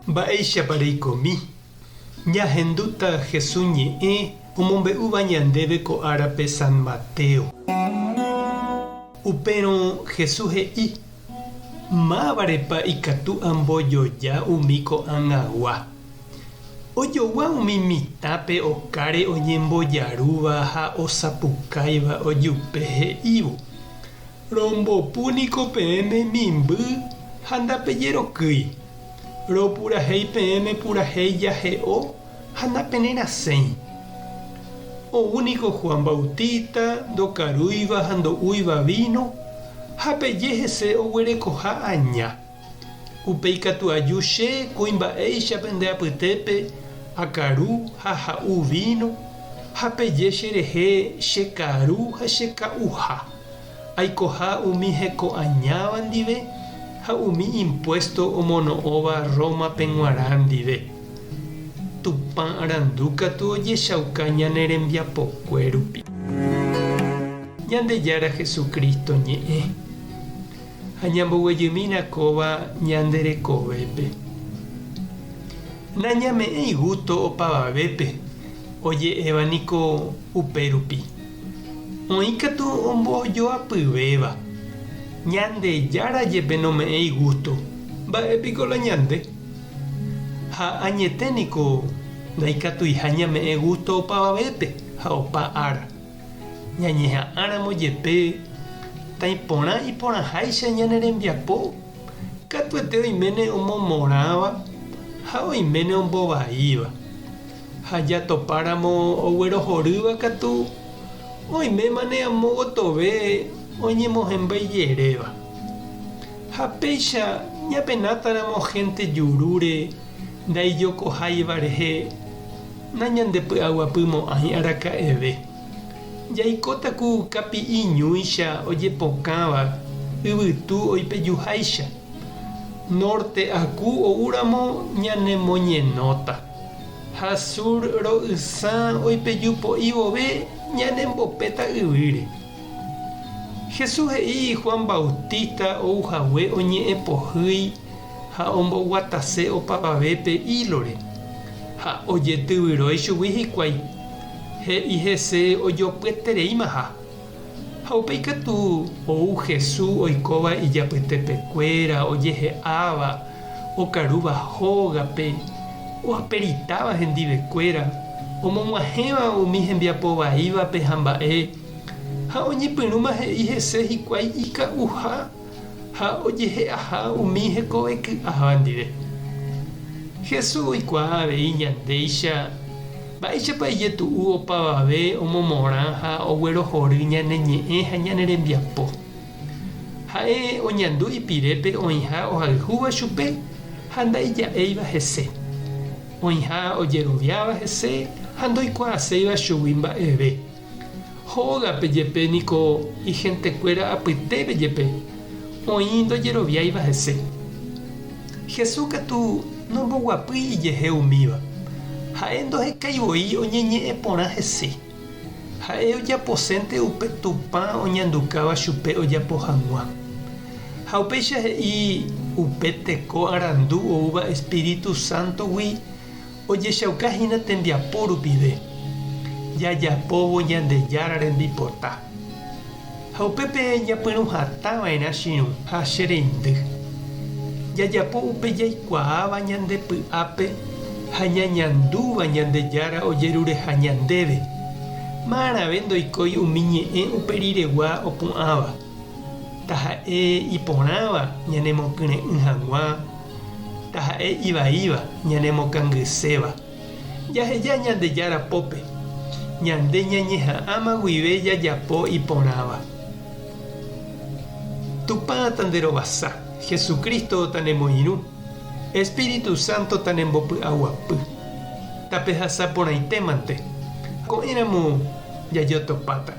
Mba'éichapa reikomi. Ñahendúta Jesús ñe'ẽ omombe'úva ñandéve ko árape San Mateo. Upérõ Jesús he'i: mávarepa ikatu ambojoja umi ko'ag̃agua. Ojogua umi mitápe okáre oñembojarúva ha osapukáiva ojupe he'ívo: rombopúniko peẽme mimby ha ndapejerokýi. Ropurahéi peẽme purahéi jahe'o ha ndapenerasẽi. Oúniko Juan Bautista ndokarúiva ha ndo'úiva vino ha peje hese oguerekoha aña. Upéi katu aju che kuimba'éichape ndeapytépe akaru ha ha'u vino ha peje cherehe chekaru ha cheka'uha. Aikoha umi heko'añáva ndive ha umi impuesto omono'õva Roma pe g̃uarã ndive. Tupã arandu katu ojechauka ñane rembiapokue rupi. Ñandejára Jesucristo ñe'ẽ ha ñamboguejýmina kóva ñande rekovépe. Nañame'ẽi gusto opavavépe oje'évaniko upérupi. Oĩ katu ombojoapyvéva. Ñandejára jepe nome'ẽi gusto. Mba'épiko la ñande. Ha añeténiko ndaikatuiha ñame'ẽ gusto opavavépe ha opa ára. Ñañeha'ãramo jepe taiporã iporãháicha ñane rembiapo. Katuete oiméne omomorãva ha oiméne ombovaíva. Ha jatopáramo oguerohorýva katu oimémane amo gotove oñemohembaijeréva. Ha péicha ñapenátáramo gente jurúre ndaijokoháiva rehe nañandepy'aguapymo'ãi araka'eve. Jaikótaku kapi'iñúicha ojepokãva yvytu oipejuháicha. Norte aku oúramo ñanemoñenóta. Ha sur ro'ysã oipejupo'i vove ñanembopéta yvýre. Jesús he'i Juan Bautista ouhague oñe'ẽpohýi ha omboguatase opavavépe ílore ha ojetyvyrói chugui hikuái. He'i hese ojopyetereímaha. Ha upéi katu ou Jesús oikóva ijapytepekuéra ojehe'áva okarúva hógape oaperitáva hendivekuéra omog̃uahẽva umi hembiapo vaívape ha mba'e ha oñepyrũma he'i hese hikuái ika'uha ha ojehe'aha umi hekoveky'áva ndive. Jesús oikuaa avei ñandéicha mba'éichapa ijetu'u opavave omomorã ha oguerohory ñane ñe'ẽ ha ñane rembiapo. Ha'e oñandu ipirépe oĩha ohayhúva chupe ha ndaija'éiva hese. Oĩha ojeroviáva hese ha ndoikuaaséiva chugui mba'eve. Hógape jepe niko igentekuéra apytépe jepe oĩ ndojeroviáiva hese. Jesús katu nomboguapýi ijehe umíva. Ha'e ndohekaivoi oñeñe'ẽ porã hese. Ha'e ojaposénte upe tupã oñandukáva chupe ojapo hag̃ua. Ha upéicha he'i upe teko arandu oúva Espíritu Santogui ojechaukáhína tembiapo rupive. Jajapóvo Ñandejára rembipota. Ha upépe ñapyrũhatãva'erã chiru ha chereindy. Jajapo upe jaikuaáva ñandepy'ápe ha ñañandúva Ñandejára ojerureha ñandéve. Ma'arave ndoikói umi ñe'ẽ upe riregua opu'ãva. Taha'e iporãva ñanemokyrẽ'ỹ hag̃ua. Taha'e ivaíva ñanemokangýséva. Jaheja Ñandejára pópe. Ñande ñañeha'ãma guive jajapo iporãva. Tupã tanderovasa. Jesucristo tanemoirũ. Espíritu Santo tanembopy'aguapy. Tape hasa porãitémante. Ko'ẽramo jajotopáta.